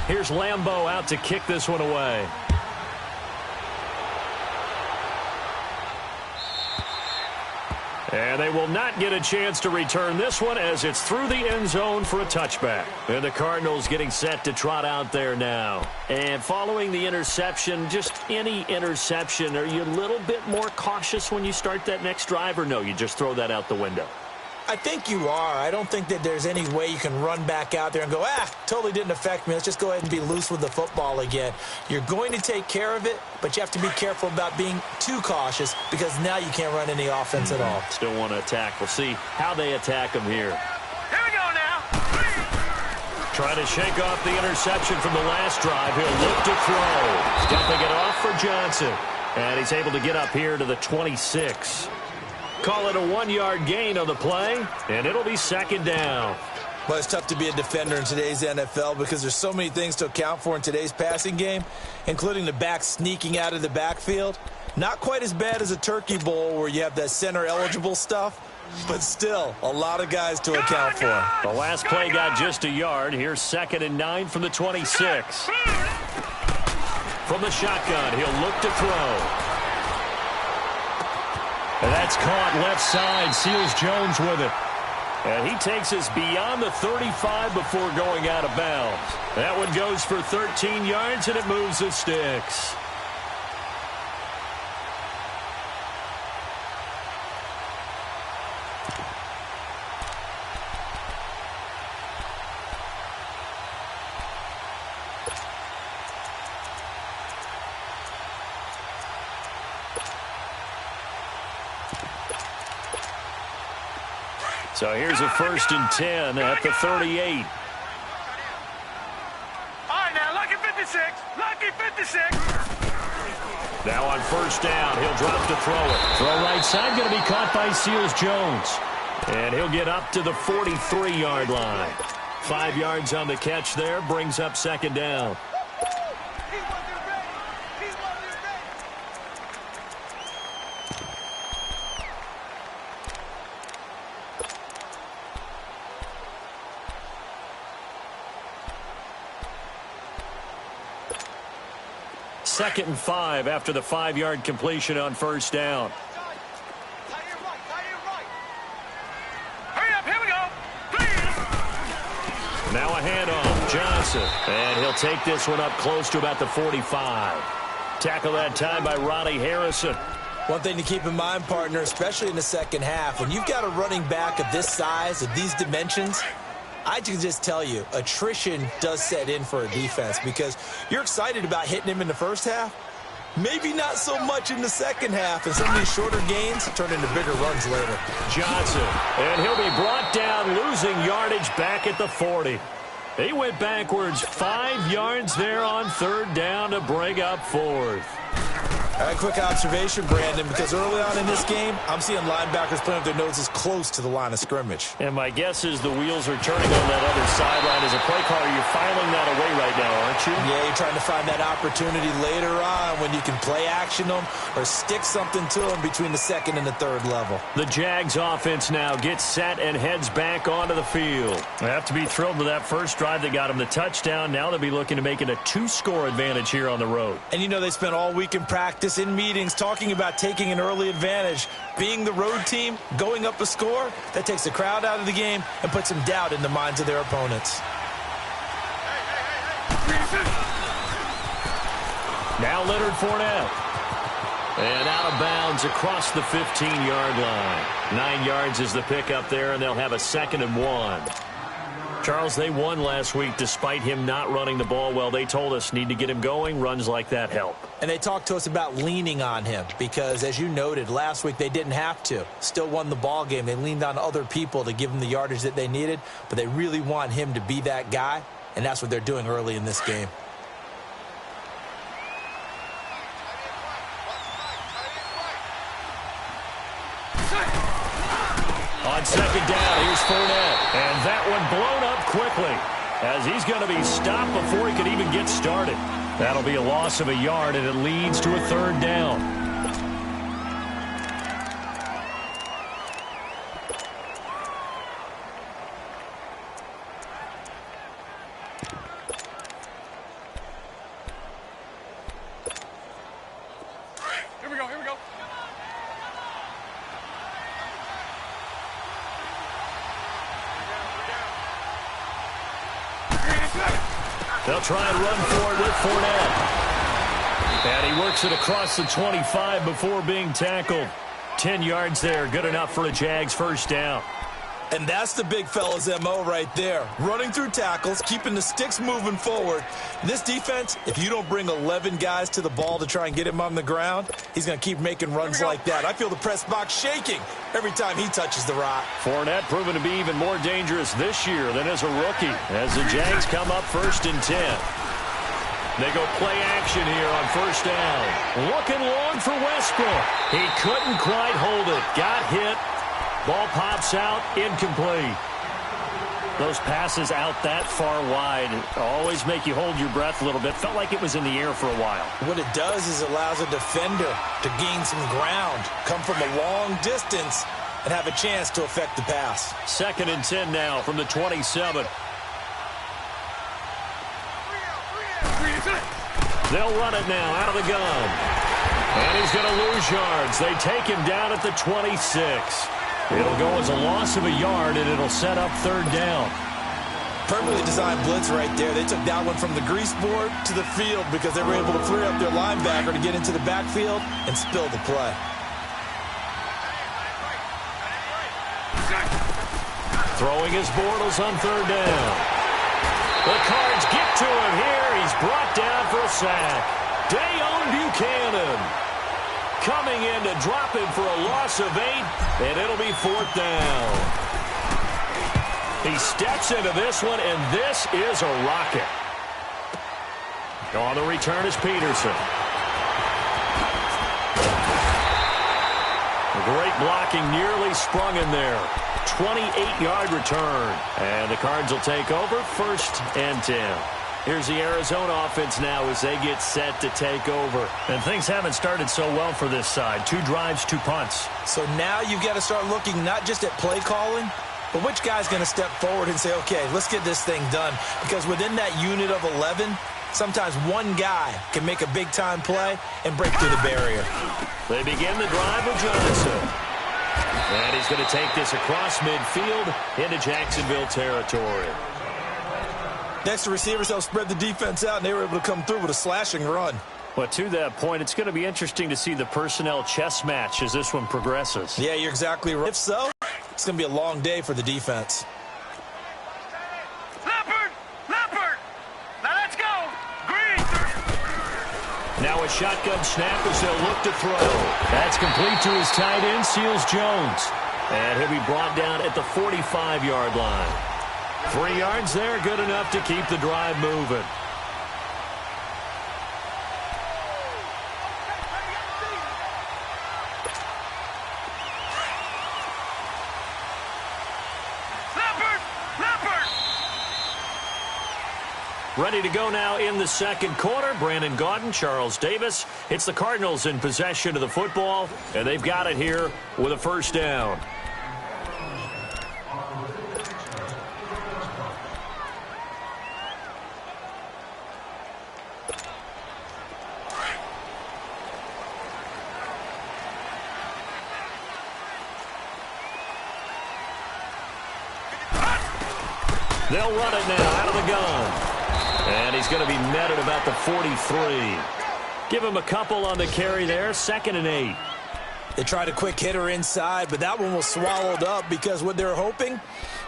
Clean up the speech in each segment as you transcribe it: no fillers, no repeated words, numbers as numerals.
Here's Lambeau out to kick this one away. And they will not get a chance to return this one as it's through the end zone for a touchback. And the Cardinals getting set to trot out there now. And following the interception, just any interception, are you a little bit more cautious when you start that next drive, or no, you just throw that out the window? I think you are. I don't think that there's any way you can run back out there and go, totally didn't affect me. Let's just go ahead and be loose with the football again. You're going to take care of it, but you have to be careful about being too cautious because now you can't run any offense at all. Still want to attack. We'll see how they attack them here. Here we go now. Trying to shake off the interception from the last drive. He'll look to throw. Stuffing it off for Johnson. And he's able to get up here to the 26. Call it a 1-yard gain on the play, and it'll be second down. Well, it's tough to be a defender in today's NFL because there's so many things to account for in today's passing game, including the back sneaking out of the backfield. Not quite as bad as a turkey bowl where you have that center-eligible stuff, but still a lot of guys to account for. The last play got just a yard. Here's 2nd and 9 from the 26. From the shotgun, he'll look to throw. And that's caught left side. Seals-Jones with it. And he takes us beyond the 35 before going out of bounds. That one goes for 13 yards, and it moves the sticks. So here's a 1st and 10 at the 38. All right, now, lucky 56. Lucky 56. Now on 1st down, he'll drop to throw it. Throw right side, going to be caught by Seals-Jones. And he'll get up to the 43-yard line. 5 yards on the catch there, brings up 2nd down. Second and 5 after the 5-yard completion on 1st down. Hurry up, here we go. Now a handoff, Johnson. And he'll take this one up close to about the 45. Tackle that time by Ronnie Harrison. One thing to keep in mind, partner, especially in the second half, when you've got a running back of this size, of these dimensions, I can just tell you, attrition does set in for a defense because you're excited about hitting him in the first half. Maybe not so much in the second half, and some of these shorter gains turn into bigger runs later. Johnson, and he'll be brought down, losing yardage back at the 40. He went backwards 5 yards there on 3rd down to bring up 4th. All right, quick observation, Brandon, because early on in this game, I'm seeing linebackers playing with their noses close to the line of scrimmage. And my guess is the wheels are turning on that other sideline. As a play caller, you're filing that away right now, aren't you? Yeah, you're trying to find that opportunity later on when you can play action them or stick something to them between the 2nd and the 3rd level. The Jags offense now gets set and heads back onto the field. They have to be thrilled with that first drive that got them the touchdown. Now they'll be looking to make it a 2-score advantage here on the road. And you know they spent all week in practice, in meetings, talking about taking an early advantage. Being the road team, going up a score, that takes the crowd out of the game and puts some doubt in the minds of their opponents. Now Leonard Fournette. And out of bounds across the 15-yard line. 9 yards is the pickup there, and they'll have a 2nd and 1. Charles, they won last week despite him not running the ball well. They told us need to get him going. Runs like that help. And they talked to us about leaning on him because, as you noted, last week they didn't have to. Still won the ball game. They leaned on other people to give them the yardage that they needed, but they really want him to be that guy, and that's what they're doing early in this game. On 2nd down, here's Fournette. And that one blown up quickly as he's going to be stopped before he could even get started. That'll be a loss of a yard, and it leads to a 3rd down. They'll try and run for it with Fournette. And he works it across the 25 before being tackled. 10 yards there, good enough for a Jags first down. And that's the big fella's MO right there. Running through tackles, keeping the sticks moving forward. This defense, if you don't bring 11 guys to the ball to try and get him on the ground, he's going to keep making runs like that. I feel the press box shaking every time he touches the rock. Fournette proven to be even more dangerous this year than as a rookie, as the Jags come up 1st and 10. They go play action here on first down. Looking long for Westbrook. He couldn't quite hold it. Got hit. Ball pops out, incomplete. Those passes out that far wide always make you hold your breath a little bit. Felt like it was in the air for a while. What it does is it allows a defender to gain some ground, come from a long distance, and have a chance to affect the pass. 2nd and 10 now from the 27. They'll run it now out of the gun. And he's going to lose yards. They take him down at the 26. It'll go as a loss of a yard, and it'll set up 3rd down. Perfectly designed blitz right there. They took that one from the grease board to the field because they were able to free up their linebacker to get into the backfield and spill the play. Throwing his Bortles on 3rd down. The Cards get to him here. He's brought down for a sack. Dayon Buchanan coming in to drop him for a loss of 8, and it'll be 4th down. He steps into this one, and this is a rocket. On the return is Peterson. Great blocking, nearly sprung in there. 28-yard return. And the Cards will take over 1st and 10. Here's the Arizona offense now as they get set to take over. And things haven't started so well for this side. 2 drives, 2 punts. So now you've got to start looking not just at play calling, but which guy's going to step forward and say, okay, let's get this thing done. Because within that unit of 11, sometimes one guy can make a big-time play and break through the barrier. They begin the drive with Johnson. And he's going to take this across midfield into Jacksonville territory. Next, the receivers helped spread the defense out, and they were able to come through with a slashing run. But to that point, it's going to be interesting to see the personnel chess match as this one progresses. Yeah, you're exactly right. If so, it's going to be a long day for the defense. Leopard! Now let's go! Green! Now a shotgun snap as they'll look to throw. That's complete to his tight end, Seals Jones. And he'll be brought down at the 45-yard line. 3 yards there, good enough to keep the drive moving. Leopard! Ready to go now in the 2nd quarter. Brandon Gaudin, Charles Davis. It's the Cardinals in possession of the football, and they've got it here with a 1st down. They'll run it now out of the gun. And he's going to be met at about the 43. Give him a couple on the carry there. 2nd and 8. They tried a quick hitter inside, but that one was swallowed up because what they're hoping,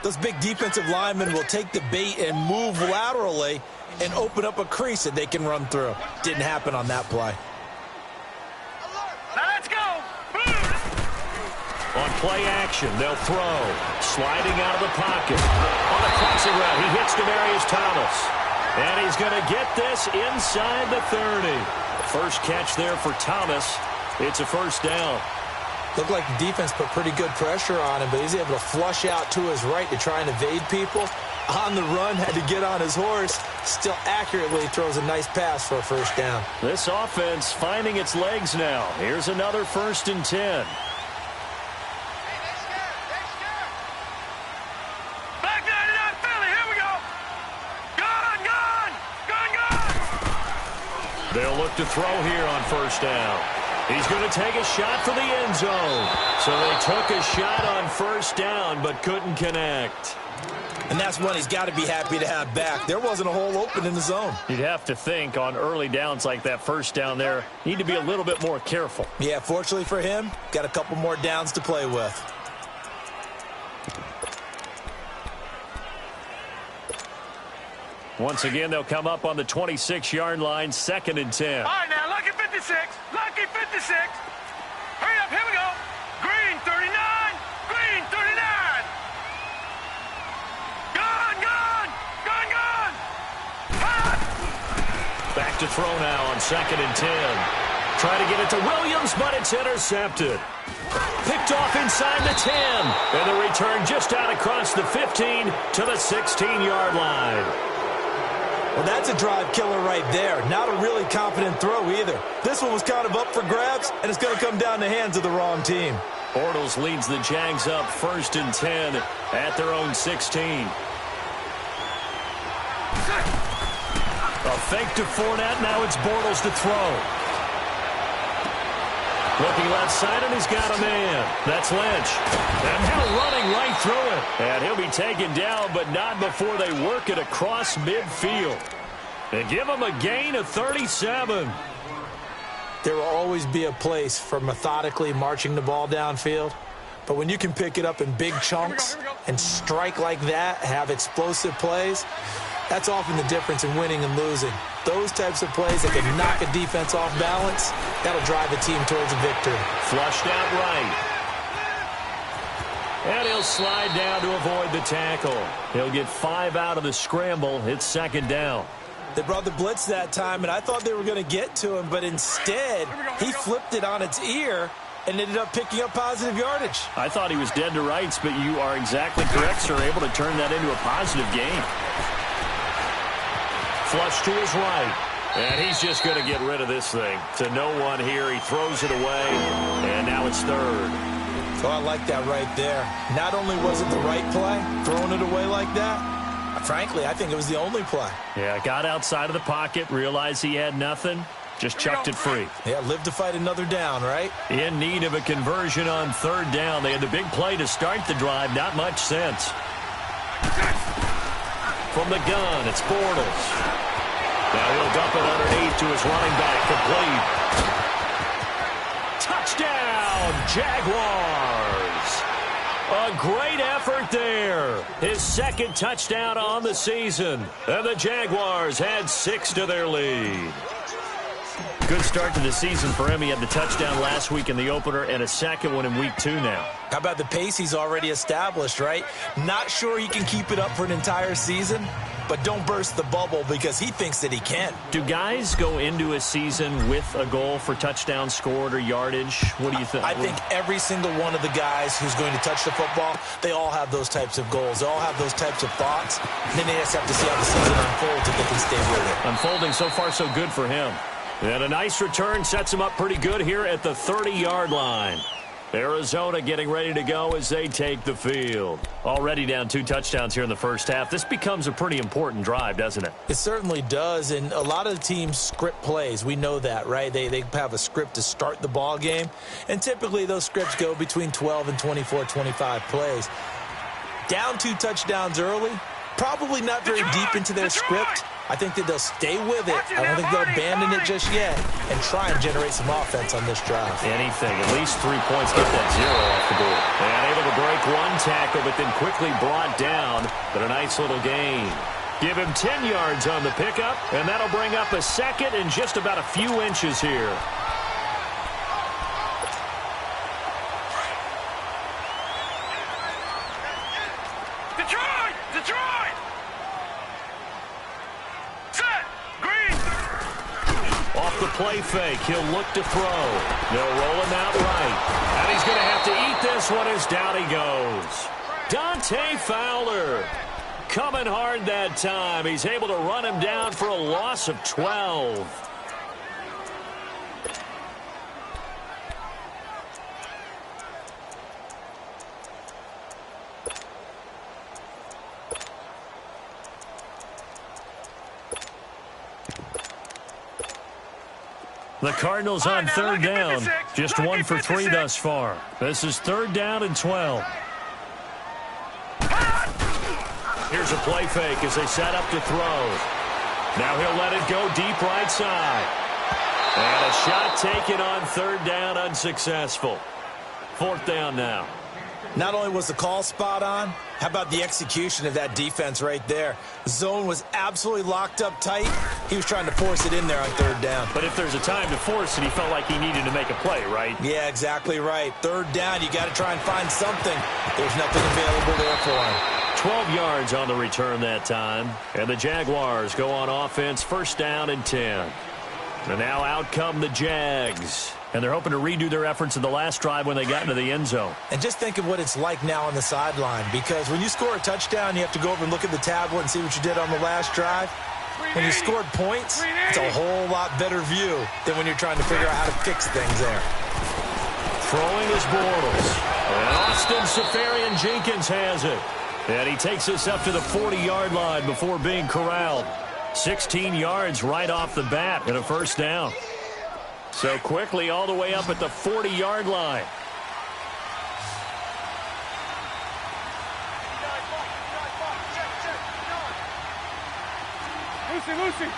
those big defensive linemen will take the bait and move laterally and open up a crease that they can run through. Didn't happen on that play. Now let's go! On play action, they'll throw. Sliding out of the pocket. On the crossing route, he hits Demaryius Thomas. And he's going to get this inside the 30. First catch there for Thomas. It's a 1st down. Looked like the defense put pretty good pressure on him, but he's able to flush out to his right to try and evade people. On the run, had to get on his horse. Still accurately throws a nice pass for a 1st down. This offense finding its legs now. Here's another 1st and 10. Back 99 Philly, here we go! Gone! They'll look to throw here on 1st down. He's going to take a shot for the end zone. So they took a shot on 1st down, but couldn't connect. And that's one he's got to be happy to have back. There wasn't a hole open in the zone. You'd have to think on early downs like that first down there, need to be a little bit more careful. Yeah, fortunately for him, got a couple more downs to play with. Once again, they'll come up on the 26-yard line, 2nd and 10. All right, now, lucky 56. Lucky 56. Hurry up, here we go. Green 39. Green 39. Gone, gone. Gone, gone. Back to throw now on 2nd and 10. Try to get it to Williams, but it's intercepted. Picked off inside the 10. And the return just out across the 15 to the 16-yard line. Well, that's a drive killer right there. Not a really confident throw either. This one was kind of up for grabs, and it's going to come down the hands of the wrong team. Bortles leads the Jags up 1st and 10 at their own 16. A fake to Fournette. Now it's Bortles to throw. Looking left side, and he's got a man. That's Lynch. And now running right through it. And he'll be taken down, but not before they work it across midfield. And give him a gain of 37. There will always be a place for methodically marching the ball downfield. But when you can pick it up in big chunks and strike like that, have explosive plays, that's often the difference in winning and losing. Those types of plays that can knock a defense off balance, that'll drive a team towards a victory. Flushed out right. And he'll slide down to avoid the tackle. He'll get 5 out of the scramble. It's 2nd down. They brought the blitz that time, and I thought they were going to get to him, but instead, he flipped it on its ear and ended up picking up positive yardage. I thought he was dead to rights, but you are exactly correct, sir. Able to turn that into a positive gain. Flush to his right. And he's just going to get rid of this thing. To no one here. He throws it away. And now it's 3rd. So I like that right there. Not only was it the right play, throwing it away like that, frankly, I think it was the only play. Yeah, got outside of the pocket, realized he had nothing, just chucked it free. Yeah, live to fight another down, right? In need of a conversion on 3rd down. They had the big play to start the drive. Not much sense. From the gun, it's Bortles. Now he'll dump it underneath to his running back, complete. Touchdown, Jaguars! A great effort there. His 2nd touchdown on the season. And the Jaguars had 6 to their lead. Good start to the season for him. He had the touchdown last week in the opener and a 2nd one in week 2 now. How about the pace he's already established, right? Not sure he can keep it up for an entire season, but don't burst the bubble because he thinks that he can. Do guys go into a season with a goal for touchdowns scored or yardage? What do you think? I think every single one of the guys who's going to touch the football, they all have those types of goals. They all have those types of thoughts. And then they just have to see how the season unfolds if they can stay with it. Unfolding so far so good for him. And a nice return sets him up pretty good here at the 30-yard line. Arizona getting ready to go as they take the field. Already down 2 touchdowns here in the first half. This becomes a pretty important drive, doesn't it? It certainly does, and a lot of the teams script plays. We know that, right? They have a script to start the ball game, and typically those scripts go between 12 and 24, 25 plays. Down 2 touchdowns early, probably not very deep into their script. I think that they'll stay with it. I don't think they'll abandon it just yet and try and generate some offense on this drive. Anything. At least 3 points. Get that 0 off the board. And able to break 1 tackle, but then quickly brought down. But a nice little gain. Give him 10 yards on the pickup, and that'll bring up a 2nd and just about a few inches here. Detroit! Detroit! Set! Green! Off the play fake, he'll look to throw. They'll roll him out right. And he's going to have to eat this one as down he goes. Dante Fowler coming hard that time. He's able to run him down for a loss of 12. The Cardinals on 3rd down. Just 1 for 3 thus far. This is 3rd down and 12. Here's Here's a play fake as they set up to throw. Now he'll let it go deep right side. And a shot taken on third down, unsuccessful. Fourth down now. Not only was the call spot on, how about the execution of that defense right there? The zone was absolutely locked up tight. He was trying to force it in there on third down. But if there's a time to force it, he felt like he needed to make a play, right? Yeah, exactly right. Third down, you got to try and find something. There's nothing available there for him. 12 yards on the return that time. And the Jaguars go on offense, first down and 10. And now out come the Jags. And they're hoping to redo their efforts in the last drive when they got into the end zone. And just think of what it's like now on the sideline, because when you score a touchdown, you have to go over and look at the tablet and see what you did on the last drive. When you scored points, it's a whole lot better view than when you're trying to figure out how to fix things there. Throwing is Bortles. And Austin Seferian-Jenkins has it. And he takes us up to the 40-yard line before being corralled. 16 yards right off the bat and a first down. So quickly all the way up at the 40-yard line. Lucy.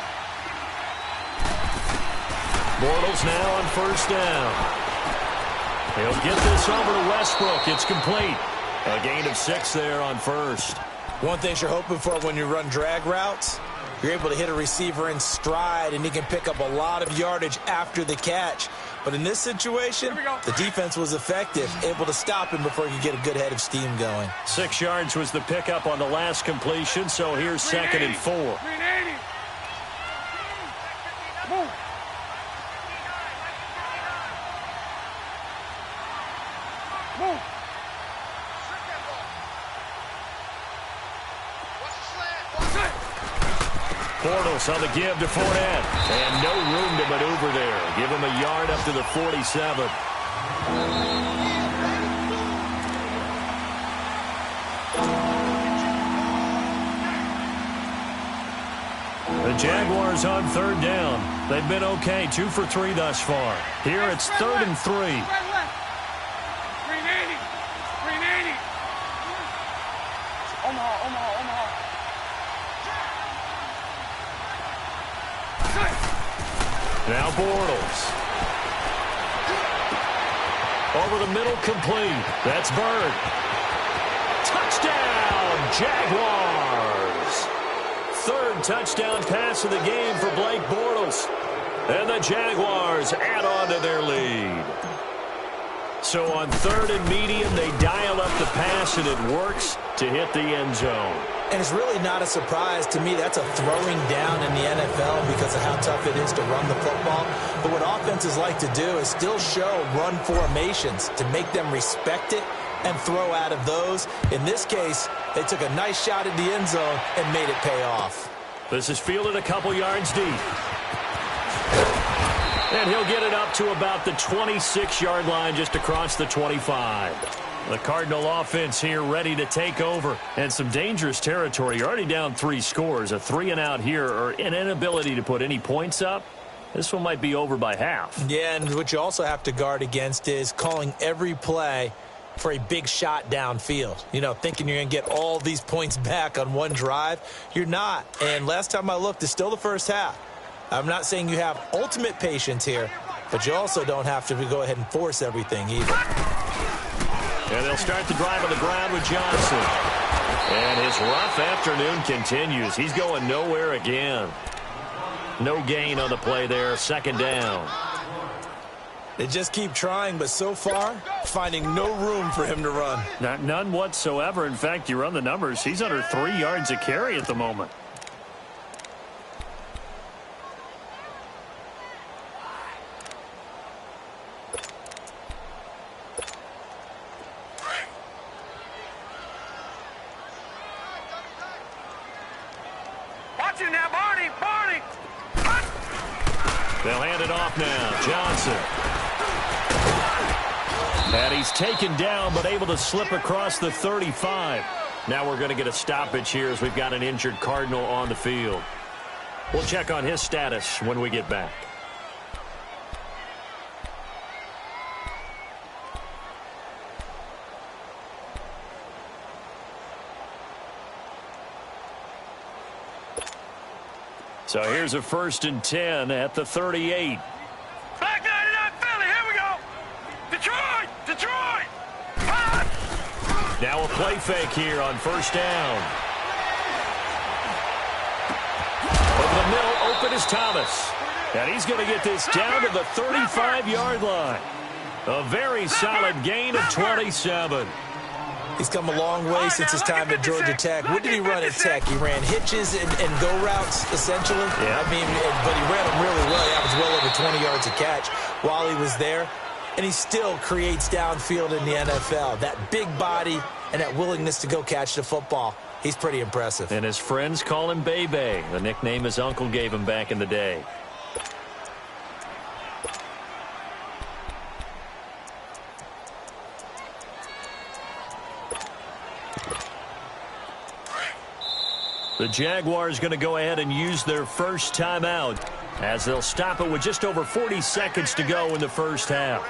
Bortles now on first down. He'll get this over to Westbrook. It's complete. A gain of 6 there on first. One thing you're hoping for when you run drag routes, you're able to hit a receiver in stride, and he can pick up a lot of yardage after the catch. But in this situation, the defense was effective, able to stop him before he could get a good head of steam going. 6 yards was the pickup on the last completion, so here's second and 4. 380. Move. Move. Bortles on the give to Fournette. And no room to maneuver there. Give him a yard up to the 47. The Jaguars on third down. They've been okay, 2 for 3 thus far. Here it's third and 3. 380. 380. Omaha. Now Bortles. Over the middle, complete. That's Bird. Touchdown, Jaguars. Third touchdown pass of the game for Blake Bortles. And the Jaguars add on to their lead. So on third and medium, they dial up the pass, and it works to hit the end zone. And it's really not a surprise to me. That's a throwing down in the NFL because of how tough it is to run the football. But what offenses like to do is still show run formations to make them respect it and throw out of those. In this case, they took a nice shot at the end zone and made it pay off. This is fielded a couple yards deep. And he'll get it up to about the 26-yard line, just across the 25. The Cardinal offense here ready to take over. And some dangerous territory. You're already down 3 scores. A 3-and-out here, or an inability to put any points up. This one might be over by half. Yeah, and what you also have to guard against is calling every play for a big shot downfield. You know, thinking you're going to get all these points back on one drive. You're not. And last time I looked, it's still the first half. I'm not saying you have ultimate patience here, but you also don't have to go ahead and force everything either. And they'll start the drive on the ground with Johnson. And his rough afternoon continues. He's going nowhere again. No gain on the play there. Second down. They just keep trying, but so far, finding no room for him to run. None whatsoever. In fact, you run the numbers. He's under 3 yards a carry at the moment. Watch it now, Barney. They'll hand it off now. Johnson. And he's taken down, but able to slip across the 35. Now we're going to get a stoppage here as we've got an injured Cardinal on the field. We'll check on his status when we get back. So here's a 1st and 10 at the 38. Back 99 Philly, here we go. Detroit, Detroit. Now a play fake here on 1st down. Over the middle, open is Thomas. And he's going to get this down to the 35-yard line. A very solid gain of 27. He's come a long way since his time at Georgia Tech. What did he run at Tech? He ran hitches and go routes, essentially. Yeah. I mean, but he ran them really well. He averaged well over 20 yards a catch while he was there. And he still creates downfield in the NFL. That big body and that willingness to go catch the football. He's pretty impressive. And his friends call him Bebe, the nickname his uncle gave him back in the day. The Jaguars going to go ahead and use their first timeout as they'll stop it with just over 40 seconds to go in the first half.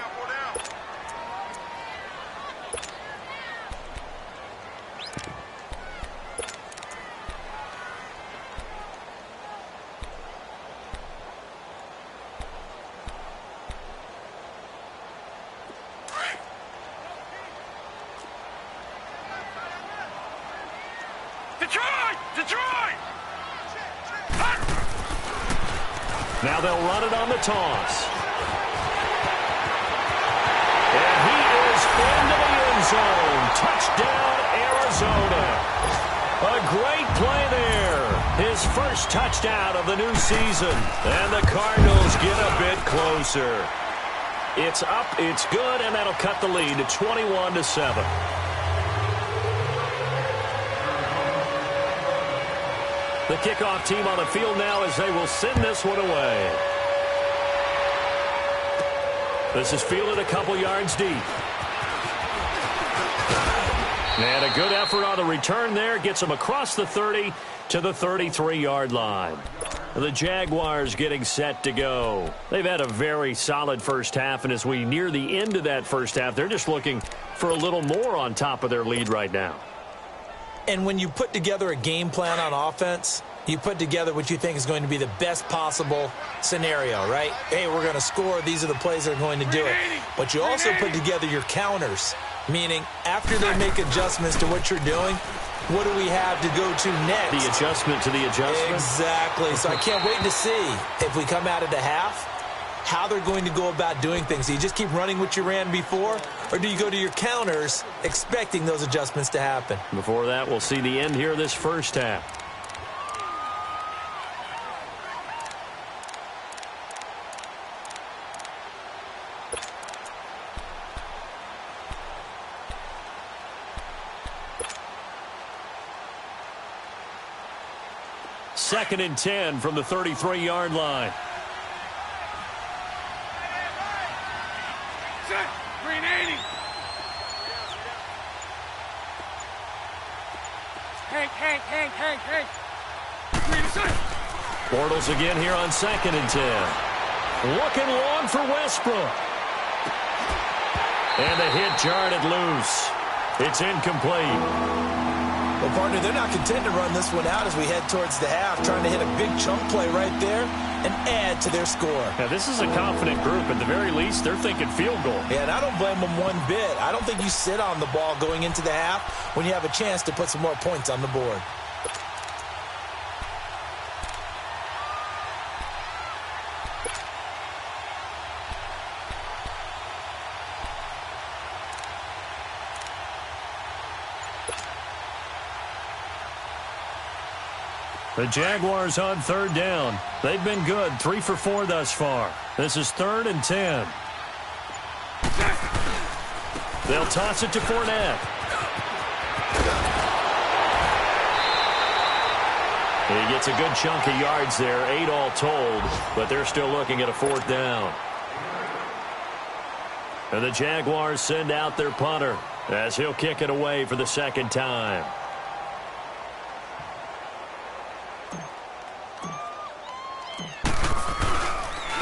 Now they'll run it on the toss. And he is into the end zone. Touchdown, Arizona. A great play there. His first touchdown of the new season. And the Cardinals get a bit closer. It's up, it's good, and that'll cut the lead to 21-7. The kickoff team on the field now as they will send this one away. This is fielded a couple yards deep. And a good effort on the return there. Gets them across the 30 to the 33-yard line. The Jaguars getting set to go. They've had a very solid first half, and as we near the end of that first half, they're just looking for a little more on top of their lead right now. And when you put together a game plan on offense, you put together what you think is going to be the best possible scenario, right? Hey, we're going to score. These are the plays that are going to do it. But you also put together your counters, meaning after they make adjustments to what you're doing, what do we have to go to next? The adjustment to the adjustment. Exactly. So I can't wait to see if we come out of the half, how they're going to go about doing things. Do you just keep running what you ran before, or do you go to your counters expecting those adjustments to happen? Before that, we'll see the end here of this first half. Second and 10 from the 33-yard line. Green 80. Hank. Green set. Bortles again here on 2nd and 10. Looking long for Westbrook. And the hit jarred it loose. It's incomplete. Well, partner, they're not content to run this one out as we head towards the half, trying to hit a big chunk play right there and add to their score. Now, this is a confident group. At the very least, they're thinking field goal. Yeah, and I don't blame them one bit. I don't think you sit on the ball going into the half when you have a chance to put some more points on the board. The Jaguars on 3rd down. They've been good, 3 for 4 thus far. This is 3rd and 10. They'll toss it to Fournette. He gets a good chunk of yards there, 8 all told, but they're still looking at a 4th down. And the Jaguars send out their punter as he'll kick it away for the 2nd time.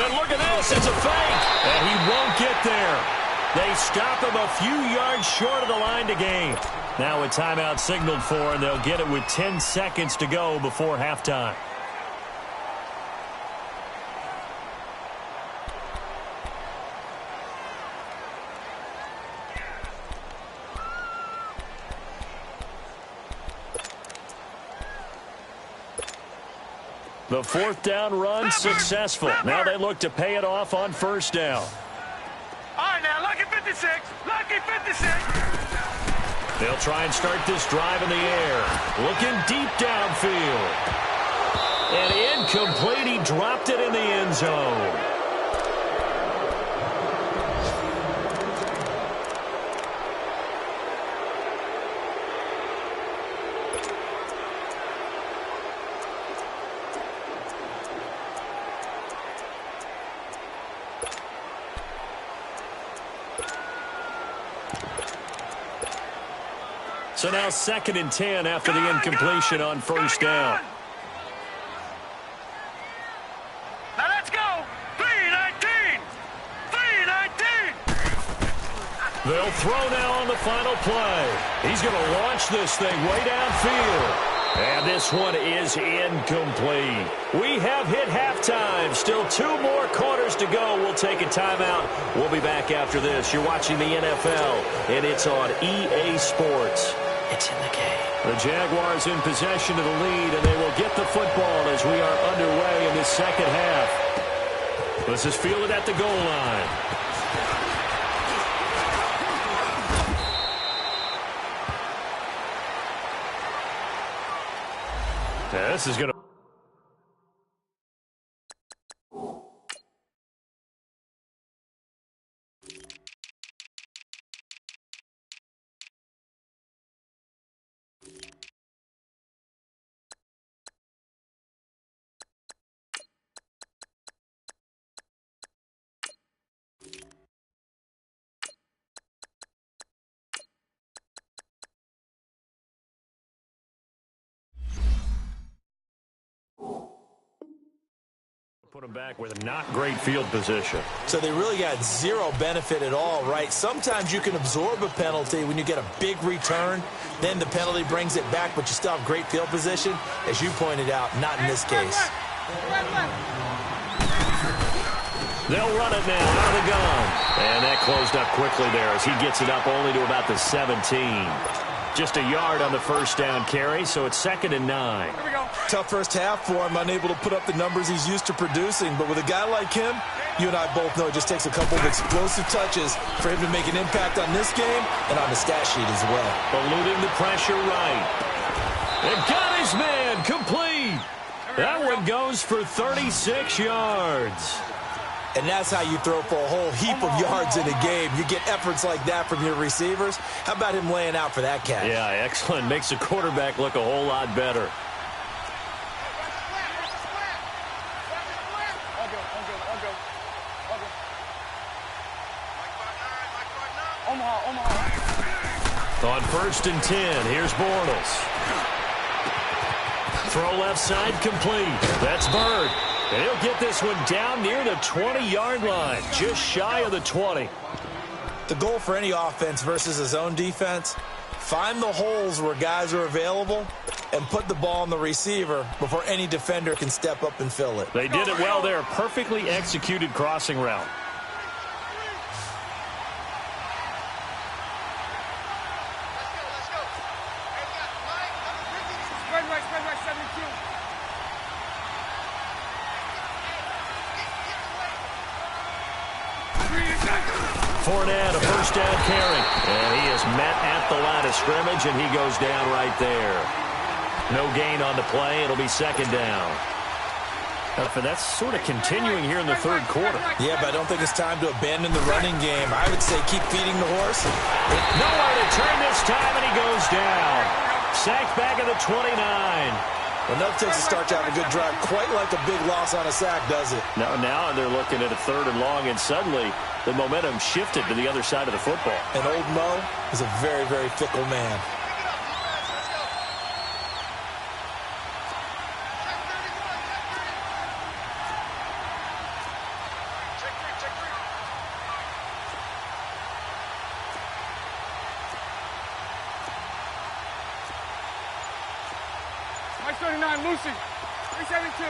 And look at this, it's a fake, and he won't get there. They stop him a few yards short of the line to gain. Now a timeout signaled for, and they'll get it with 10 seconds to go before halftime. The fourth down run successful. Now they look to pay it off on first down. All right, now, lucky 56. Lucky 56. They'll try and start this drive in the air. Looking deep downfield. And incomplete. He dropped it in the end zone. So now 2nd and 10 after the incompletion on first down. Now let's go. 3-19. 3-19. They'll throw now on the final play. He's going to launch this thing way downfield. And this one is incomplete. We have hit halftime. Still 2 more quarters to go. We'll take a timeout. We'll be back after this. You're watching the NFL, and it's on EA Sports. It's in the game. The Jaguars in possession of the lead, and they will get the football as we are underway in this second half. Let's just feel it at the goal line. This is going to... Put them back with a not great field position. So they really got zero benefit at all, right? Sometimes you can absorb a penalty when you get a big return. Then the penalty brings it back, but you still have great field position. As you pointed out, not in this case. They'll run it now out of the gun. And that closed up quickly there as he gets it up only to about the 17. Just a yard on the first down carry, so it's 2nd and 9. Here we go. Tough first half for him, unable to put up the numbers he's used to producing. But with a guy like him, you and I both know it just takes a couple of explosive touches for him to make an impact on this game and on the stat sheet as well. Eluding the pressure right. And got his man complete. That one goes for 36 yards. And that's how you throw for a whole heap of yards in a game. You get efforts like that from your receivers. How about him laying out for that catch? Yeah, excellent. Makes the quarterback look a whole lot better. On 1st and 10, here's Bortles. Throw left side complete. That's Bird. And he'll get this one down near the 20-yard line, just shy of the 20. The goal for any offense versus his own defense, find the holes where guys are available and put the ball on the receiver before any defender can step up and fill it. They did it well there. Perfectly executed crossing route. Fournette, a first down carry. And he is met at the line of scrimmage, and he goes down right there. No gain on the play. It'll be 2nd down. That's sort of continuing here in the 3rd quarter. Yeah, but I don't think it's time to abandon the running game. I would say keep feeding the horse. Nowhere to turn this time, and he goes down. Sacked back at the 29. Enough takes to start to have a good drive. Quite like a big loss on a sack, does it? Now they're looking at a 3rd and long, and suddenly the momentum shifted to the other side of the football. And old Mo is a very, very fickle man. Mike 39, Lucy. 372.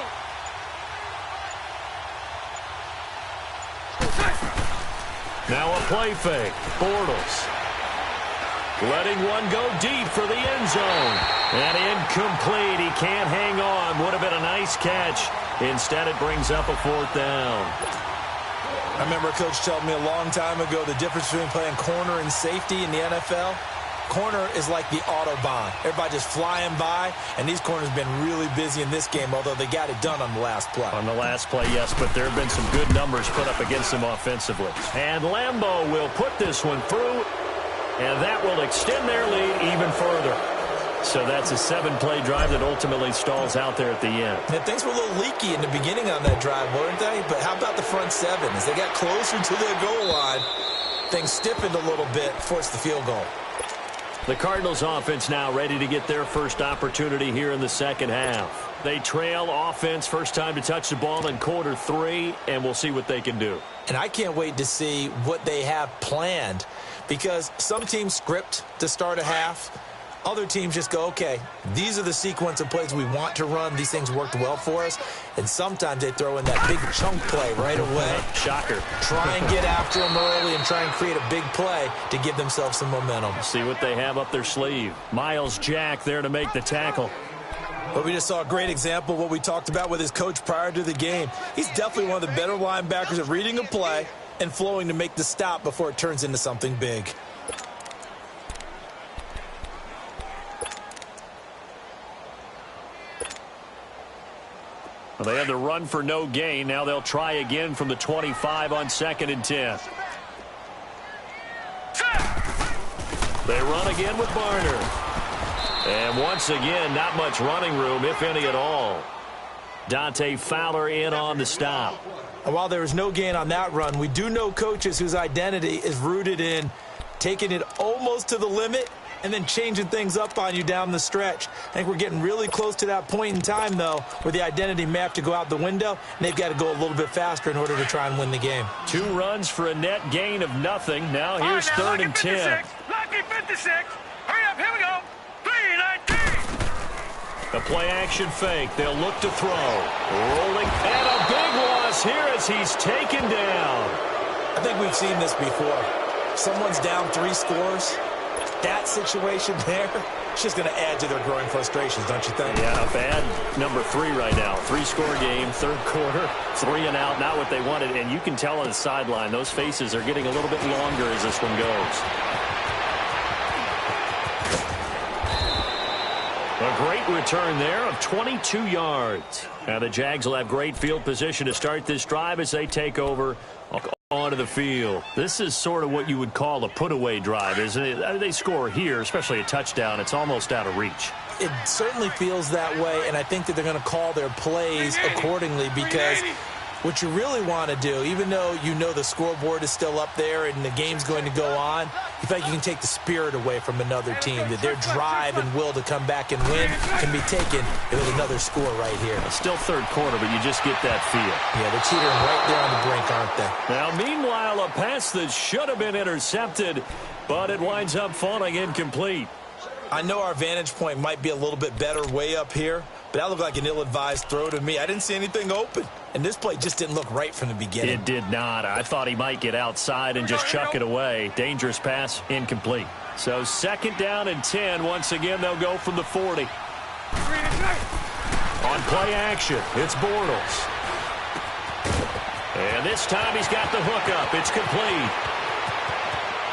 Now a play fake. Bortles. Letting one go deep for the end zone. And incomplete. He can't hang on. Would have been a nice Nice catch. Instead, it brings up a 4th down. I remember a coach told me a long time ago the difference between playing corner and safety in the NFL. Corner is like the Autobahn. Everybody just flying by, and these corners have been really busy in this game, although they got it done on the last play. On the last play, yes, but there have been some good numbers put up against them offensively. And Lambeau will put this one through, and that will extend their lead even further. So that's a 7-play drive that ultimately stalls out there at the end. And things were a little leaky in the beginning on that drive, weren't they? But how about the front 7? As they got closer to their goal line, things stiffened a little bit, forced the field goal. The Cardinals offense now ready to get their first opportunity here in the second half. They trail offense, first time to touch the ball in quarter 3, and we'll see what they can do. And I can't wait to see what they have planned, because some teams script to start a half. Other teams just go, okay, these are the sequence of plays we want to run. These things worked well for us. And sometimes they throw in that big chunk play right away. Shocker. Try and get after them early and try and create a big play to give themselves some momentum. See what they have up their sleeve. Miles Jack there to make the tackle. But we just saw a great example of what we talked about with his coach prior to the game. He's definitely one of the better linebackers at reading a play and flowing to make the stop before it turns into something big. Well, they had the run for no gain. Now they'll try again from the 25 on 2nd and 10. They run again with Barner. And once again, not much running room, if any at all. Dante Fowler in on the stop. And while there was no gain on that run, we do know coaches whose identity is rooted in taking it almost to the limit and then changing things up on you down the stretch. I think we're getting really close to that point in time, though, where the identity may have to go out the window, and they've got to go a little bit faster in order to try and win the game. 2 runs for a net gain of nothing. Now here's 3rd and 10. Lucky 56. Hurry up, here we go. 3-19. A play-action fake. They'll look to throw. Rolling, and a big loss here as he's taken down. I think we've seen this before. Someone's down 3 scores. That situation there, it's just going to add to their growing frustrations, don't you think? Yeah, bad number 3 right now. 3-score game, 3rd quarter, 3 and out, not what they wanted. And you can tell on the sideline, those faces are getting a little bit longer as this one goes. A great return there of 22 yards. Now the Jags will have great field position to start this drive as they take over onto the field. This is sort of what you would call a put-away drive, isn't it? I mean, they score here, especially a touchdown. It's almost out of reach. It certainly feels that way, and I think that they're going to call their plays accordingly, because what you really want to do, even though you know the scoreboard is still up there and the game's going to go on, you feel like you can take the spirit away from another team, that their drive and will to come back and win can be taken with another score right here. Still 3rd quarter, but you just get that feel. Yeah, they're teetering right there on the brink, aren't they? Now, meanwhile, a pass that should have been intercepted, but it winds up falling incomplete. I know our vantage point might be a little bit better way up here, but that looked like an ill-advised throw to me. I didn't see anything open, and this play just didn't look right from the beginning. It did not. I thought he might get outside and just chuck it away. Dangerous pass, incomplete. So 2nd down and 10. Once again, they'll go from the 40. On play action, it's Bortles. And this time he's got the hook up. It's complete.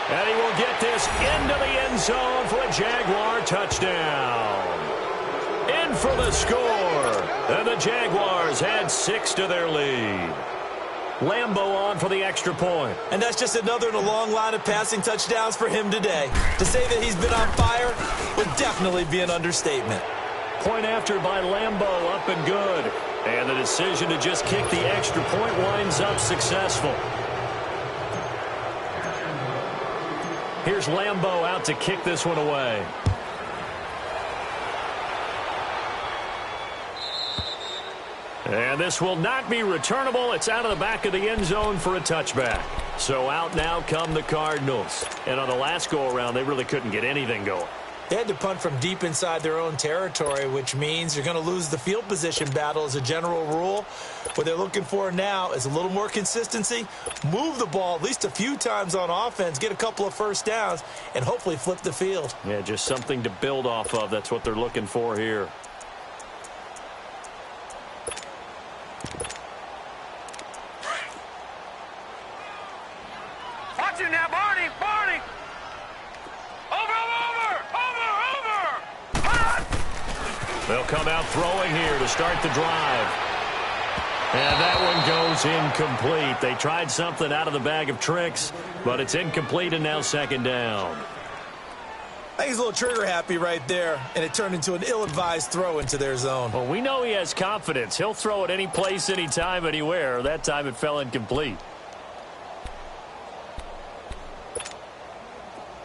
And he will get this into the end zone for a Jaguar touchdown. In for the score. And the Jaguars add 6 to their lead. Lambeau on for the extra point. And that's just another in a long line of passing touchdowns for him today. To say that he's been on fire would definitely be an understatement. Point after by Lambeau, up and good. And the decision to just kick the extra point winds up successful. Here's Lambeau out to kick this one away. And this will not be returnable. It's out of the back of the end zone for a touchback. So out now come the Cardinals. And on the last go-around, they really couldn't get anything going. They had to punt from deep inside their own territory, which means you're going to lose the field position battle as a general rule. What they're looking for now is a little more consistency, move the ball at least a few times on offense, get a couple of first downs, and hopefully flip the field. Yeah, just something to build off of. That's what they're looking for here. come out throwing here to start the drive. And that one goes incomplete. They tried something out of the bag of tricks, but it's incomplete and now second down. I think he's a little trigger happy right there, and it turned into an ill-advised throw into their zone. Well, we know he has confidence. He'll throw it any place, anytime, anywhere. That time it fell incomplete.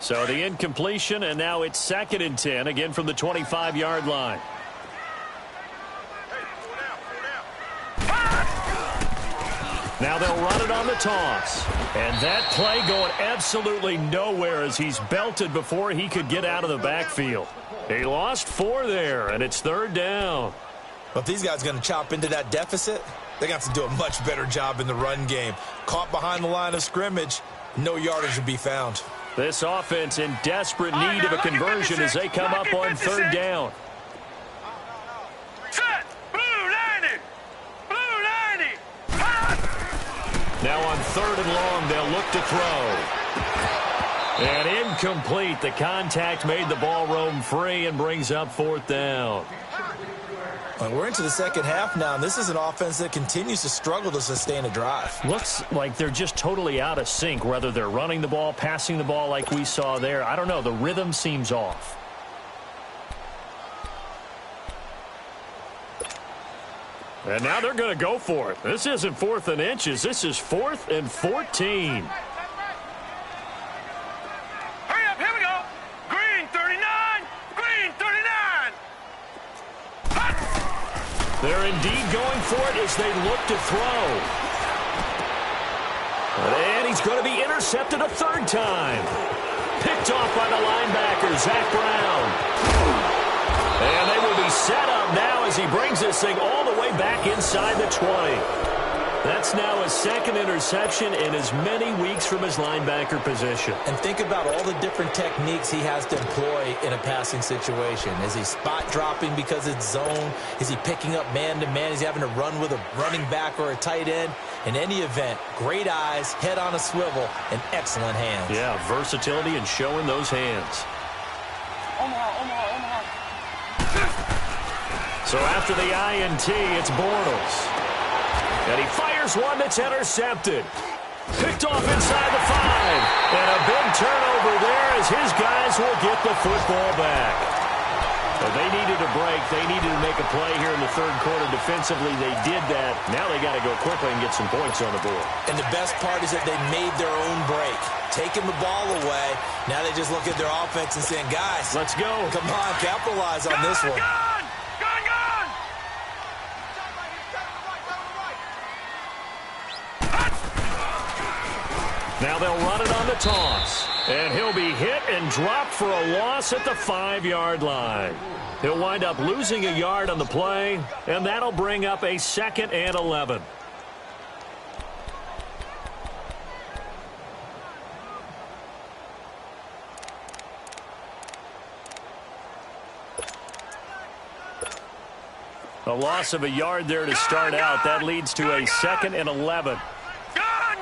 So the incompletion, and now it's 2nd and 10, again from the 25-yard line. Now they'll run it on the toss. And that play going absolutely nowhere as he's belted before he could get out of the backfield. He lost 4 there, and it's 3rd down. Well, if these guys are going to chop into that deficit, they're going to have to do a much better job in the run game. Caught behind the line of scrimmage, no yardage to be found. This offense in desperate need of a conversion as they come up on 3rd down. Set. Blue 90. Blue 90. Now on 3rd and long, they'll look to throw. And incomplete. The contact made the ball roam free and brings up 4th down. Well, we're into the second half now, and this is an offense that continues to struggle to sustain a drive. Looks like they're just totally out of sync, whether they're running the ball, passing the ball like we saw there. I don't know. The rhythm seems off. And now they're going to go for it. This isn't 4th and inches. This is 4th and 14. Hurry up, here we go. Green 39. Green 39. They're indeed going for it as they look to throw. And he's going to be intercepted a 3rd time. Picked off by the linebacker, Zach Brown. And they will be set up now as he brings this thing all the way back inside the 20. That's now his 2nd interception in as many weeks from his linebacker position. And think about all the different techniques he has to employ in a passing situation. Is he spot dropping because it's zone? Is he picking up man-to-man? Is he having to run with a running back or a tight end? In any event, great eyes, head on a swivel, and excellent hands. Yeah, versatility and showing those hands. Omaha. So after the INT, it's Bortles. And he fires one that's intercepted. Picked off inside the 5. And a big turnover there as his guys will get the football back. But they needed a break. They needed to make a play here in the 3rd quarter defensively. They did that. Now they got to go quickly and get some points on the board. And the best part is that they made their own break. Taking the ball away. Now they just look at their offense and saying, guys, let's go. Come on, capitalize on this one. Gone. Now they'll run it on the toss. And he'll be hit and dropped for a loss at the 5-yard line. He'll wind up losing a yard on the play, and that'll bring up a 2nd and 11. A loss of a yard there to start out. That leads to a 2nd and 11. Gone.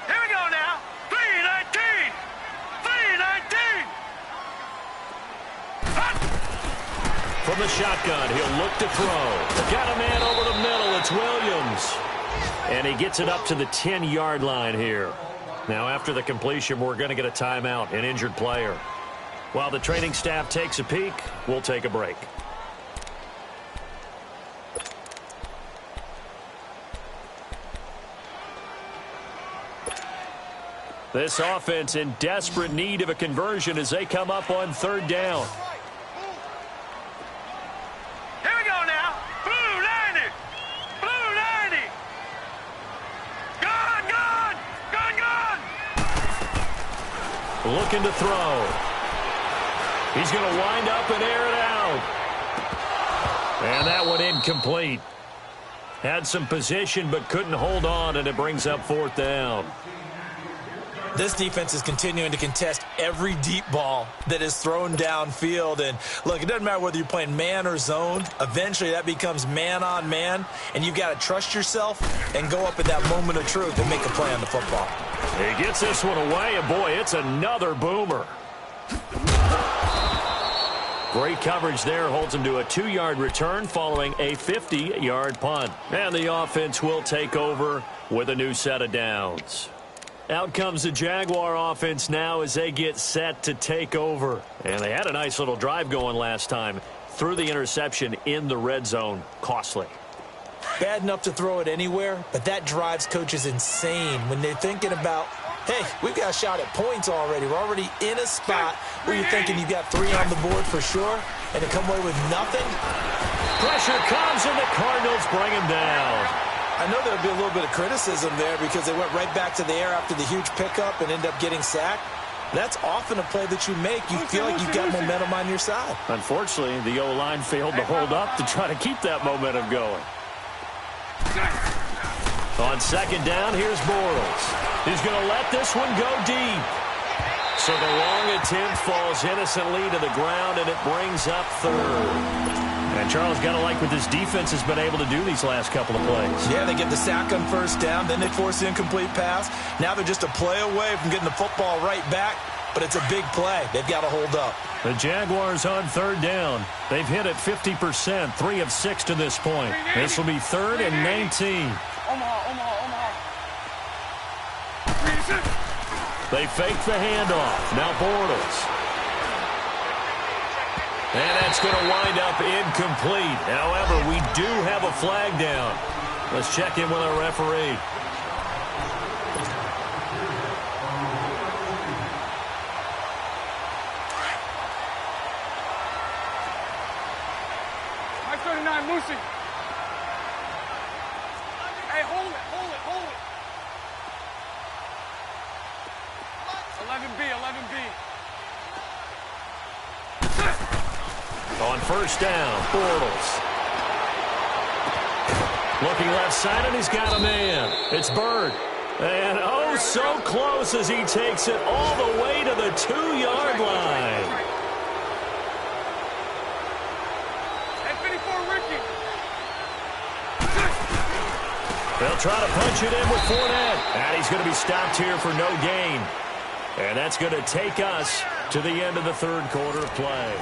Here we go now. 3-19. 3-19. From the shotgun, he'll look to throw. Got a man over the middle. It's Williams. And he gets it up to the 10-yard line here. Now, after the completion, we're going to get a timeout, an injured player. While the training staff takes a peek, we'll take a break. This offense in desperate need of a conversion as they come up on 3rd down. Here we go now. Blue 90. Blue 90. Gone. Looking to throw. He's going to wind up and air it out. And that one incomplete. Had some position but couldn't hold on, and it brings up 4th down. This defense is continuing to contest every deep ball that is thrown downfield. And, look, it doesn't matter whether you're playing man or zone. Eventually that becomes man on man, and you've got to trust yourself and go up at that moment of truth and make a play on the football. He gets this one away, and, boy, it's another boomer. Great coverage there, holds him to a 2-yard return following a 50-yard punt. And the offense will take over with a new set of downs. Out comes the Jaguar offense now as they get set to take over. And they had a nice little drive going last time. Threw the interception in the red zone. Costly. Bad enough to throw it anywhere, but that drives coaches insane when they're thinking about, hey, we've got a shot at points already. We're already in a spot where you're thinking you've got 3 on the board for sure, and to come away with nothing. Pressure comes, and the Cardinals bring him down. I know there'll be a little bit of criticism there because they went right back to the air after the huge pickup and ended up getting sacked. That's often a play that you make. You feel like you've got momentum on your side. Unfortunately, the O-line failed to hold up to try to keep that momentum going. On second down, here's Bortles. He's going to let this one go deep. So the long attempt falls innocently to the ground, and it brings up third. And Charles, got to like what this defense has been able to do these last couple of plays. Yeah, they get the sack on first down, then they force the incomplete pass. Now they're just a play away from getting the football right back, but it's a big play. They've got to hold up. The Jaguars on third down. They've hit it 50%, 3 of 6 to this point. This will be 3rd and 19. They fake the handoff. Now Bortles. And that's going to wind up incomplete. However, we do have a flag down. Let's check in with our referee. Lucy. Hey, hold it. 11B. On first down, Bortles. Looking left side, and he's got a man. It's Bird. And oh, so close as he takes it all the way to the 2-yard line. They'll try to punch it in with Fournette. And he's going to be stopped here for no gain. And that's going to take us to the end of the third quarter of play.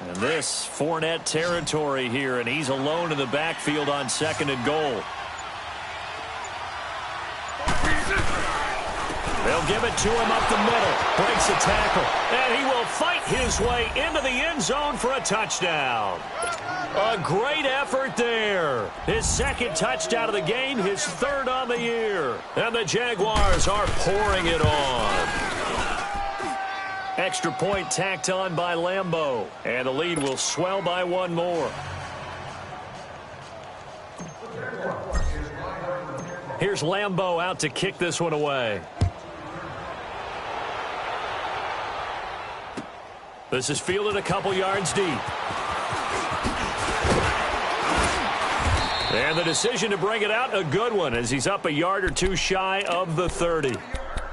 And this Fournette territory here, and he's alone in the backfield on 2nd and goal. They'll give it to him up the middle. Breaks a tackle. And he will fight his way into the end zone for a touchdown. A great effort there. His 2nd touchdown of the game, his 3rd on the year. And the Jaguars are pouring it on. Extra point tacked on by Lambeau. And the lead will swell by 1 more. Here's Lambeau out to kick this one away. This is fielded a couple yards deep. And the decision to bring it out, a good one, as he's up a yard or 2 shy of the 30.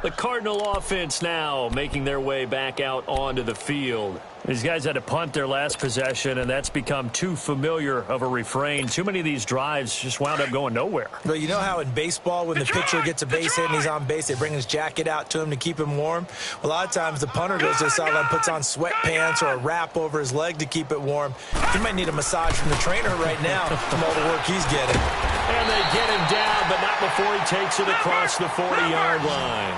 The Cardinal offense now making their way back out onto the field. These guys had to punt their last possession, and that's become too familiar of a refrain. Too many of these drives just wound up going nowhere. But you know how in baseball, when the pitcher gets a base hit and he's on base, they bring his jacket out to him to keep him warm? A lot of times the punter goes to the sideline, puts on sweatpants or a wrap over his leg to keep it warm. He might need a massage from the trainer right now from all the work he's getting. And they get him down, but not before he takes it across the 40-yard line.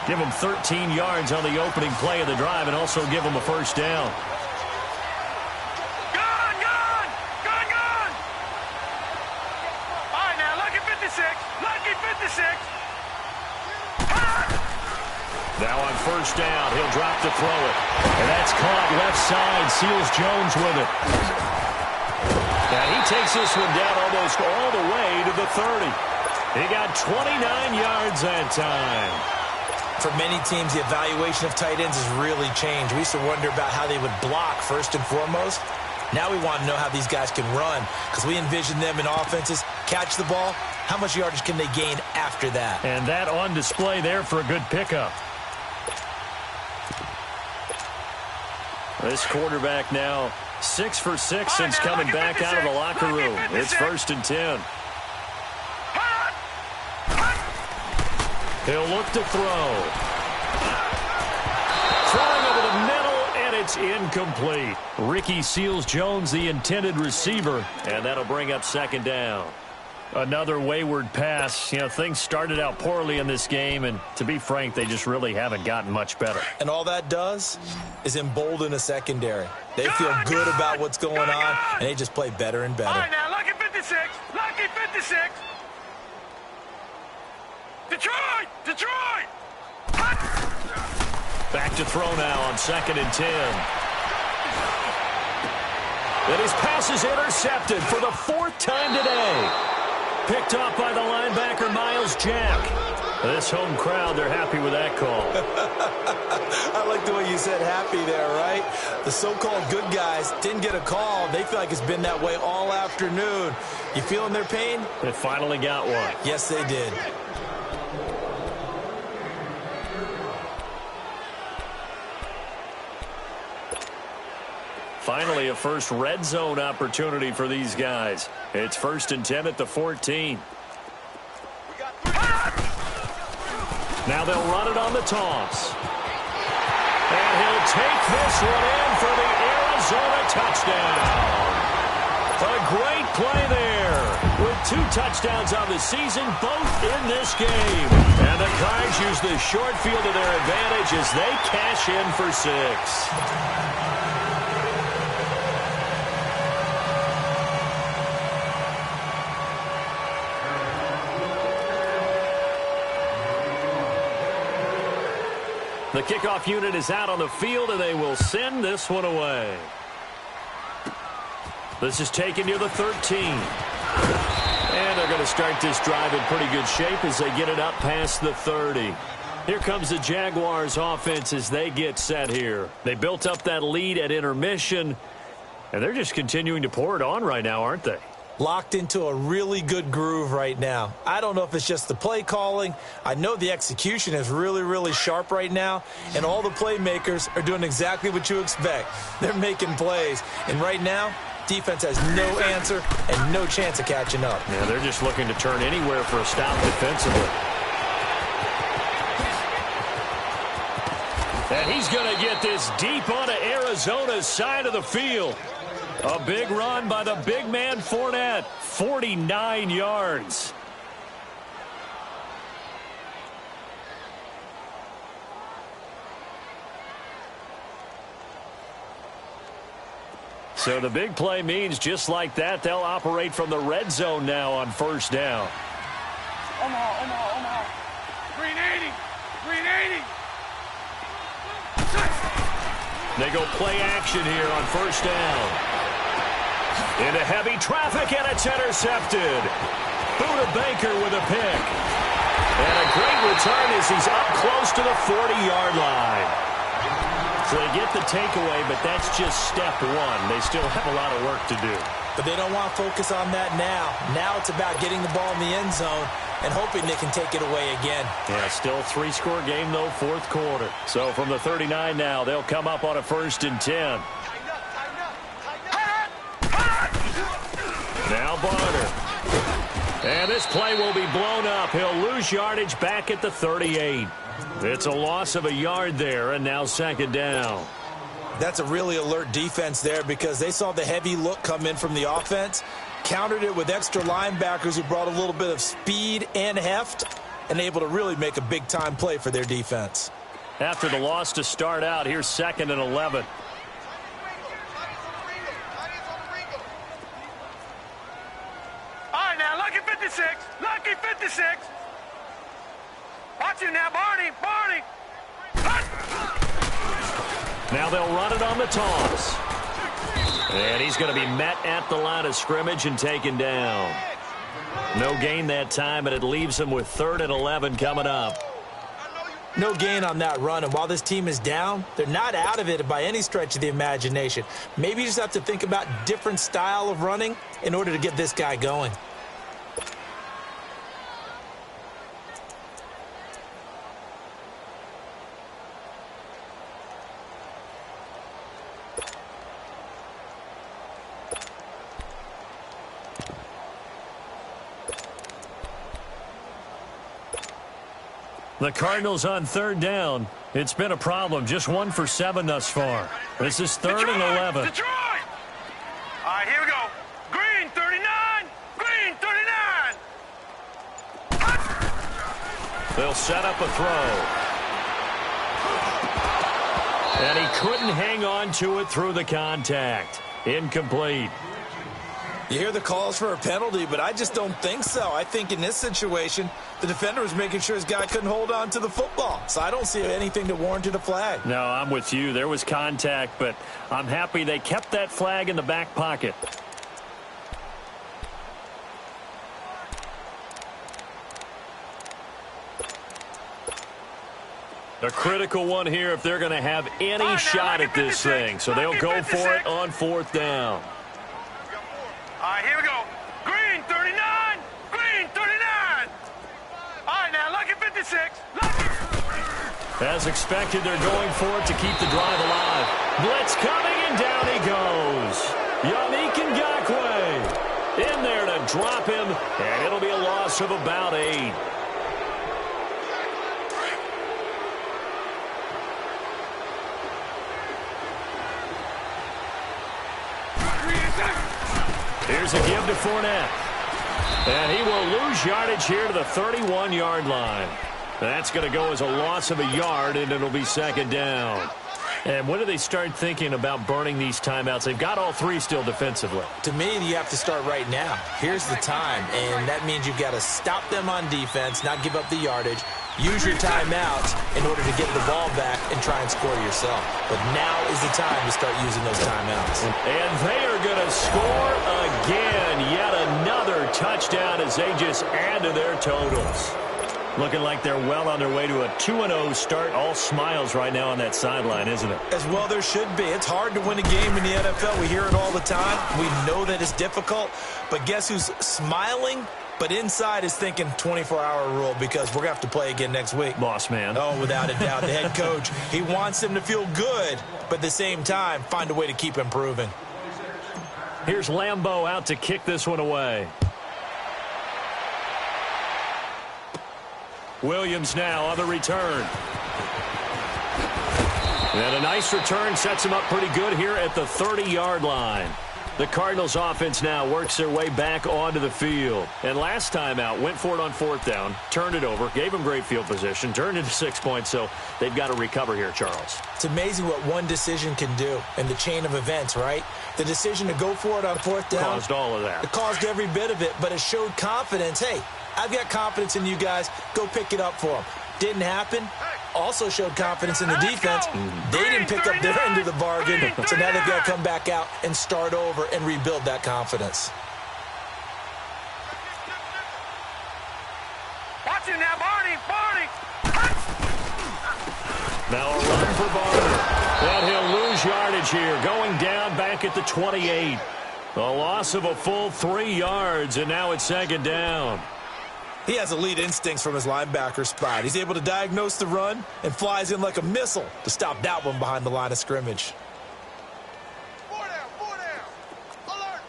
Give him 13 yards on the opening play of the drive and also give him a first down. Gone! All right, now, lucky 56. Now on first down, he'll drop to throw it. And that's caught left side. Seals Jones with it. And he takes this one down almost all the way to the 30. He got 29 yards that time. For many teams, the evaluation of tight ends has really changed. We used to wonder about how they would block first and foremost. Now we want to know how these guys can run, because we envision them in offenses catch the ball. How much yardage can they gain after that? And that on display there for a good pickup. This quarterback now 6 for 6 since coming back out of the locker room. It's 1st and 10. He'll look to throw. Throwing over the middle, and it's incomplete. Ricky Seals-Jones, the intended receiver, and that'll bring up 2nd down. Another wayward pass. You know, things started out poorly in this game, and to be frank, they just really haven't gotten much better. And all that does is embolden a secondary. They feel good about what's going on, and they just play better and better. All right, now, lucky 56. Lucky 56. Detroit! Detroit! Back to throw now on 2nd and 10. And his pass is intercepted for the 4th time today. Picked off by the linebacker, Miles Jack. This home crowd, they're happy with that call. I like the way you said happy there, right? The so-called good guys didn't get a call. They feel like it's been that way all afternoon. You feeling their pain? They finally got one. Yes, they did. Finally, a first red zone opportunity for these guys. It's 1st and 10 at the 14. Now they'll run it on the toss. And he'll take this one in for the Arizona touchdown. A great play there. With 2 touchdowns on the season, both in this game. And the Cards use the short field to their advantage as they cash in for 6. The kickoff unit is out on the field, and they will send this one away. This is taken near the 13. And they're going to start this drive in pretty good shape as they get it up past the 30. Here comes the Jaguars offense as they get set here. They built up that lead at intermission, and they're just continuing to pour it on right now, aren't they? Locked into a really good groove right now. I don't know if it's just the play calling. I know the execution is really, really sharp right now, and all the playmakers are doing exactly what you expect. They're making plays, and right now, defense has no answer and no chance of catching up. Yeah, they're just looking to turn anywhere for a stop defensively. And he's going to get this deep onto Arizona's side of the field. A big run by the big man Fournette, 49 yards. So the big play means just like that, they'll operate from the red zone now on 1st down. Omaha. Green 80. Green 80. They go play action here on 1st down. Into heavy traffic, and it's intercepted. Buda Baker with a pick. And a great return as he's up close to the 40-yard line. So they get the takeaway, but that's just step 1. They still have a lot of work to do. But they don't want to focus on that now. Now it's about getting the ball in the end zone and hoping they can take it away again. Yeah, still 3-score game, though, 4th quarter. So from the 39 now, they'll come up on a 1st and 10. Now Barner. And this play will be blown up. He'll lose yardage back at the 38. It's a loss of a yard there, and now 2nd down. That's a really alert defense there because they saw the heavy look come in from the offense, countered it with extra linebackers who brought a little bit of speed and heft, and able to really make a big-time play for their defense. After the loss to start out, here's 2nd and 11. All right, now, lucky 56. Lucky 56. Watch him now, Barney. Now they'll run it on the toss. And he's going to be met at the line of scrimmage and taken down. No gain that time, and it leaves him with 3rd and 11 coming up. No gain on that run, and while this team is down, they're not out of it by any stretch of the imagination. Maybe you just have to think about different style of running in order to get this guy going. The Cardinals on third down. It's been a problem. Just 1 for 7 thus far. This is third and 11. Detroit! All right, here we go. Green, 39. Green, 39. They'll set up a throw. And he couldn't hang on to it through the contact. Incomplete. You hear the calls for a penalty, but I just don't think so. I think in this situation, the defender was making sure his guy couldn't hold on to the football. So I don't see anything that warranted a flag. No, I'm with you. There was contact, but I'm happy they kept that flag in the back pocket. A critical one here if they're going to have any shot at this thing. So they'll go for it on fourth down. All right, here we go. Green, 39. Green, 39. All right, now, lucky 56. Lucky. As expected, they're going for it to keep the drive alive. Blitz coming, and down he goes. Yannick Ngakoue in there to drop him, and it'll be a loss of about 8. Here's a give to Fournette. And he will lose yardage here to the 31-yard line. That's going to go as a loss of a yard, and it'll be second down. And when do they start thinking about burning these timeouts? They've got all 3 still defensively. To me, you have to start right now. Here's the time, and that means you've got to stop them on defense, not give up the yardage. Use your timeouts in order to get the ball back and try and score yourself. But now is the time to start using those timeouts. And they are going to score again. Yet another touchdown as they just add to their totals. Looking like they're well on their way to a 2-0 start. All smiles right now on that sideline, isn't it? As well there should be. It's hard to win a game in the NFL. We hear it all the time. We know that it's difficult. But guess who's smiling? But inside is thinking 24-hour rule because we're going to have to play again next week. Boss man. Oh, without a doubt. The head coach, he wants them to feel good, but at the same time, find a way to keep improving. Here's Lambeau out to kick this one away. Williams now on the return. And a nice return sets him up pretty good here at the 30-yard line. The Cardinals offense now works their way back onto the field. And last time out, went for it on fourth down, turned it over, gave them great field position, turned it to 6 points, so they've got to recover here, Charles. It's amazing what one decision can do in the chain of events, right? The decision to go for it on fourth down. Caused all of that. It caused every bit of it, but it showed confidence. Hey, I've got confidence in you guys. Go pick it up for them. Didn't happen. Also showed confidence in the defense. They didn't pick up their end of the bargain, so now they've got to come back out and start over and rebuild that confidence. Watch it now, Barney. Barney. Now a run for Barney. And he'll lose yardage here. Going down back at the 28. A loss of a full 3 yards, and now it's second down. He has elite instincts from his linebacker spot. He's able to diagnose the run and flies in like a missile to stop that one behind the line of scrimmage. 4 down, 4 down. Alert.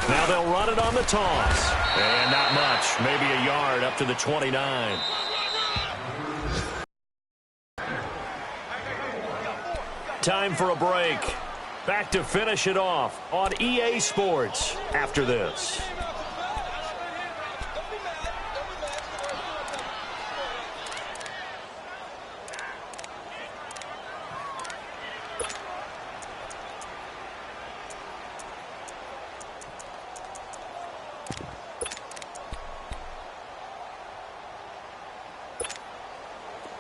Now they'll run it on the toss. And not much. Maybe a yard up to the 29. Time for a break. Back to finish it off on EA Sports after this.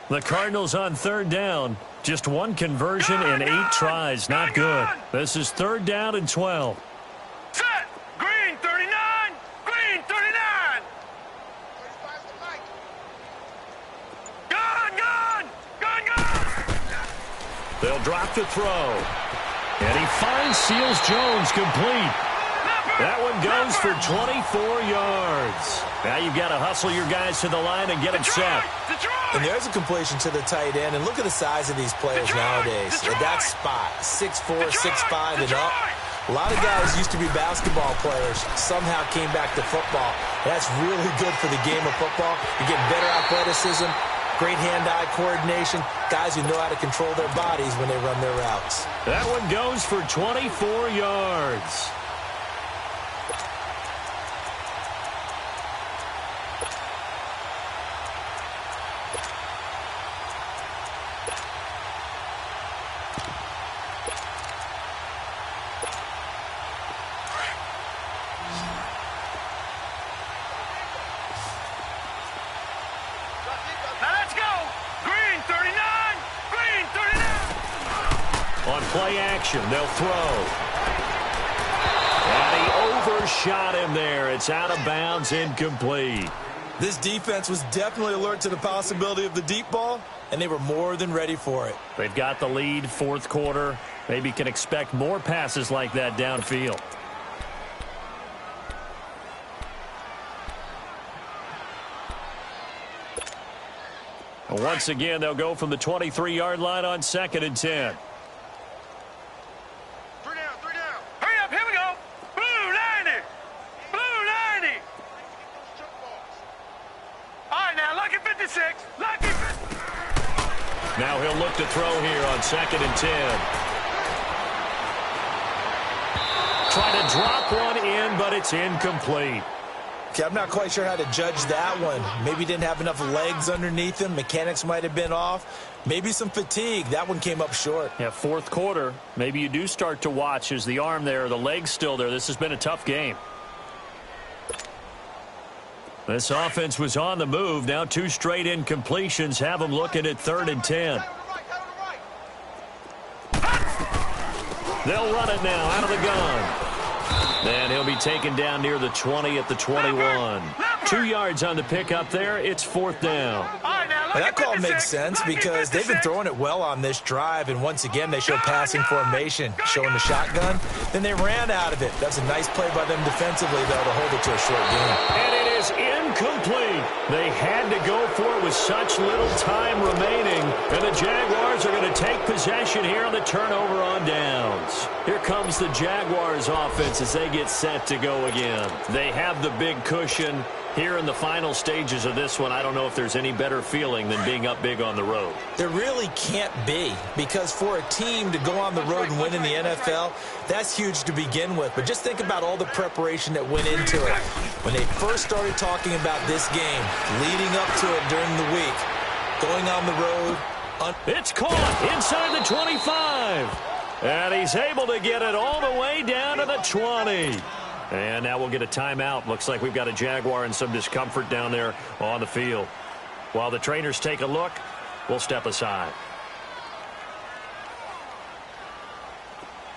The Cardinals on third down. Just one conversion in 8 tries. Not good. This is third down and 12. Set. Green, 39. Green, 39. They'll drop to throw. And he finds Seals Jones complete. That one goes for 24 yards. Now you've got to hustle your guys to the line and get them set. And there's a completion to the tight end. And look at the size of these players nowadays. At that spot, 6'4", 6'5", and up. A lot of guys used to be basketball players, somehow came back to football. That's really good for the game of football. You get better athleticism, great hand-eye coordination, guys who know how to control their bodies when they run their routes. That one goes for 24 yards. Play action. They'll throw. And he overshot him there. It's out of bounds, incomplete. This defense was definitely alert to the possibility of the deep ball, and they were more than ready for it. They've got the lead, fourth quarter. Maybe can expect more passes like that downfield. And once again, they'll go from the 23-yard line on 2nd and 10. Now he'll look to throw here on 2nd and 10. Try to drop one in, but it's incomplete. Okay, I'm not quite sure how to judge that one. Maybe he didn't have enough legs underneath him. Mechanics might have been off. Maybe some fatigue. That one came up short. Yeah, fourth quarter. Maybe you do start to watch as the arm there, the leg's still there. This has been a tough game. This offense was on the move. Now 2 straight incompletions have them looking at 3rd and 10. They'll run it now out of the gun. And he'll be taken down near the 20 at the 21. 2 yards on the pickup there. It's 4th down. And that call makes sense because they've been throwing it well on this drive, and once again they show passing formation, showing the shotgun. Then they ran out of it. That's a nice play by them defensively, though, to hold it to a short game. And it is incomplete. They had to go for it with such little time remaining, and the Jaguars are going to take possession here on the turnover on downs. Here comes the Jaguars offense as they get set to go again. They have the big cushion. Here in the final stages of this one, I don't know if there's any better feeling than being up big on the road. There really can't be, because for a team to go on the road and win in the NFL, that's huge to begin with. But just think about all the preparation that went into it. When they first started talking about this game, leading up to it during the week, going on the road. It's caught inside the 25. And he's able to get it all the way down to the 20. And now we'll get a timeout. Looks like we've got a Jaguar in some discomfort down there on the field. While the trainers take a look, we'll step aside.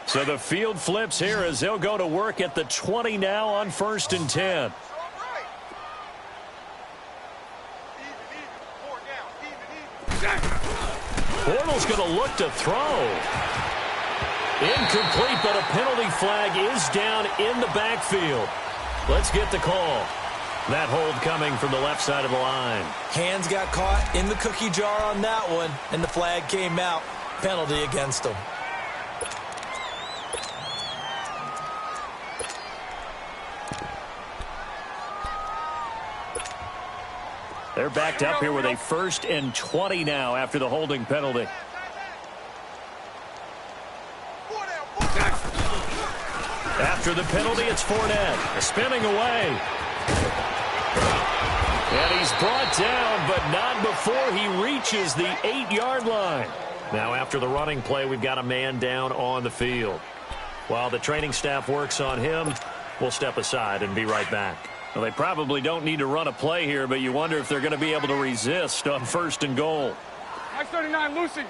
So the field flips here as they'll go to work at the 20 now on 1st and 10. Bortles going to look to throw. Incomplete, but a penalty flag is down in the backfield. Let's get the call. That hold coming from the left side of the line. Hands got caught in the cookie jar on that one, and the flag came out. Penalty against them. They're backed up here with a 1st and 20 now after the holding penalty. After the penalty, it's Fournette. Spinning away. And he's brought down, but not before he reaches the 8-yard line. Now, after the running play, we've got a man down on the field. While the training staff works on him, we'll step aside and be right back. Well, they probably don't need to run a play here, but you wonder if they're going to be able to resist on 1st and goal. Mike 39, Lucy.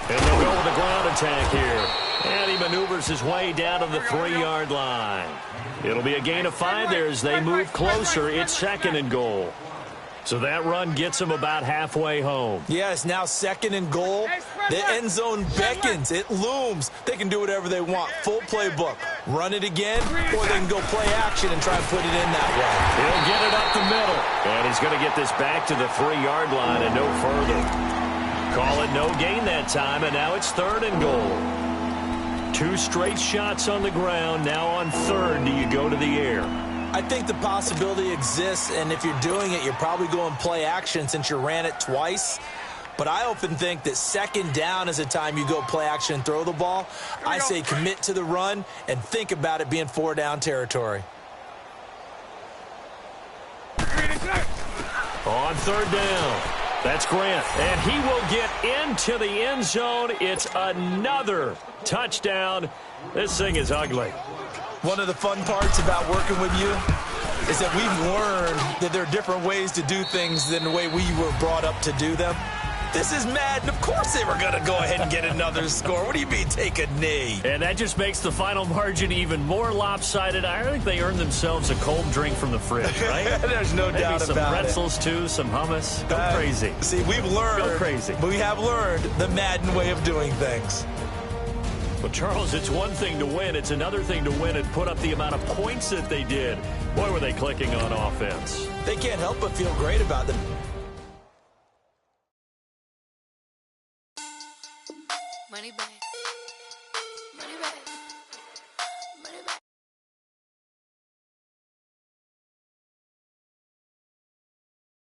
And they'll go with a ground attack here. And he maneuvers his way down to the 3-yard line. It'll be a gain of 5 there as they move closer. It's 2nd and goal. So that run gets them about halfway home. Yeah, it's now 2nd and goal. The end zone beckons. It looms. They can do whatever they want. Full playbook. Run it again, or they can go play action and try and put it in that way. He'll get it up the middle. And he's going to get this back to the 3-yard line and no further. Call it no gain that time, and now it's 3rd and goal. 2 straight shots on the ground. Now on 3rd, do you go to the air? I think the possibility exists, and if you're doing it, you're probably going play action since you ran it twice. But I often think that 2nd down is a time you go play action and throw the ball. I say commit to the run and think about it being 4-down territory. On 3rd down, that's Grant. And he will get into the end zone. It's another touchdown. This thing is ugly. One of the fun parts about working with you is that we've learned that there are different ways to do things than the way we were brought up to do them. This is Madden. Of course they were going to go ahead and get another score. What do you mean take a knee? And that just makes the final margin even more lopsided. I think they earned themselves a cold drink from the fridge, right? There's no doubt about it. Maybe some pretzels, too, some hummus. Go crazy. See, we've learned. Go crazy. We have learned the Madden way of doing things. Well, Charles, it's one thing to win. It's another thing to win and put up the amount of points that they did. Boy, were they clicking on offense. They can't help but feel great about them. Money bag. Money bag.